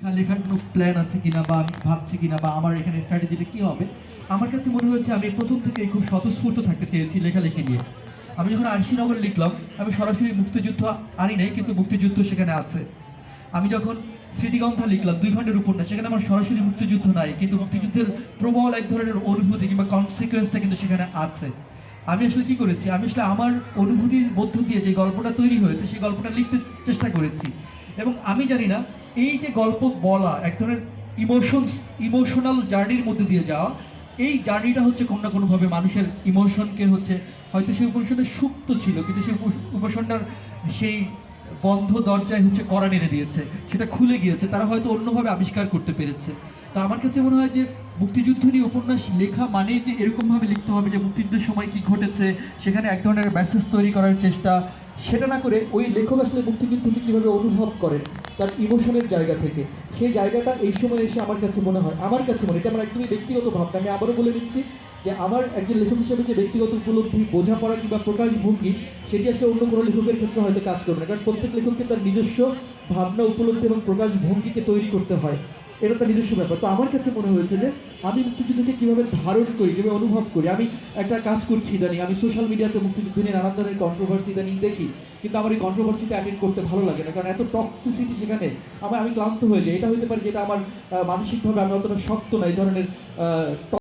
লেখার কোনো প্ল্যান আছে কিনা বা আমি ভাবছি কিনা বা আমার এখানে স্ট্র্যাটেজিটা কি হবে। আমার কাছে মনে হয়েছে আমি প্রথম থেকেই খুব স্বতঃস্ফূর্ত থাকতে চেয়েছি লেখালেখি নিয়ে। আমি যখন আরশিনগর লিখলাম, আমি সরাসরি মুক্তিযুদ্ধ আনি নাই, কিন্তু মুক্তিযুদ্ধ সেখানে আছে। আমি যখন স্মৃতিগ্রন্থা লিখলাম ২ খণ্ডের উপন্যাস, সেখানে আমার সরাসরি মুক্তিযুদ্ধ নাই, কিন্তু মুক্তিযুদ্ধের প্রবল এক ধরনের অনুভূতি কিংবা কনসিকুয়েন্সটা কিন্তু সেখানে আছে। আমি আসলে কি করেছি, আমি আসলে আমার অনুভূতির মধ্য দিয়ে যে গল্পটা তৈরি হয়েছে সেই গল্পটা লিখতে চেষ্টা করেছি। এবং আমি জানি না, এই যে গল্প বলা এক ধরনের ইমোশনাল জার্নির মধ্যে দিয়ে যাওয়া, এই জার্নিটা হচ্ছে কোনো না কোনোভাবে মানুষের ইমোশনকে হচ্ছে, হয়তো সেই ইমোশনে সুপ্ত ছিল কিন্তু সেই ইমোশনটার সেই বন্ধ দরজায় হচ্ছে কড়া নেড়ে দিয়েছে, সেটা খুলে গিয়েছে, তারা হয়তো অন্যভাবে আবিষ্কার করতে পেরেছে। তো আমার কাছে মনে হয় যে মুক্তিযুদ্ধ নিয়ে উপন্যাস লেখা মানেই যে এরকমভাবে লিখতে হবে যে মুক্তিযুদ্ধের সময় কি ঘটেছে সেখানে এক ধরনের মেসেজ তৈরি করার চেষ্টা, সেটা না করে ওই লেখক আসলে মুক্তিযুদ্ধকে কীভাবে অনুভব করেন তার ইমোশনের জায়গা থেকে, সেই জায়গাটা এই সময় এসে আমার কাছে মনে হয়, আমার কাছে মনে, এটা আমার একদমই ব্যক্তিগত ভাবনা, আমি আবারও বলে নিচ্ছি যে আমার একজন লেখক হিসেবে যে ব্যক্তিগত উপলব্ধি, বোঝাপড়া কিংবা প্রকাশভঙ্গি, সেটি আসলে অন্য কোনো লেখকের ক্ষেত্রে হয়তো কাজ করবে না, কারণ প্রত্যেক লেখককে তার নিজস্ব ভাবনা, উপলব্ধি এবং প্রকাশভঙ্গিকে তৈরি করতে হয়, এটা তার নিজস্ব ব্যাপার। তো আমার কাছে মনে হয়েছে যে আমি মুক্তিযুদ্ধকে কীভাবে ধারণ করি, কীভাবে অনুভব করি। আমি একটা কাজ করছি ইদানিং, আমি সোশ্যাল মিডিয়াতে মুক্তিযুদ্ধ নিয়ে নানান ধরনের কন্ট্রোভার্সি ইদানিং দেখি, কিন্তু আমার এই কন্ট্রোভার্সিতে অ্যাটেন্ড করতে ভালো লাগে না, কারণ এত টক্সিসিটি সেখানে, আমি ক্লান্ত হয়ে যাই। এটা হতে পারে যেটা আমার মানসিকভাবে আমি অতটা শক্ত না এই ধরনের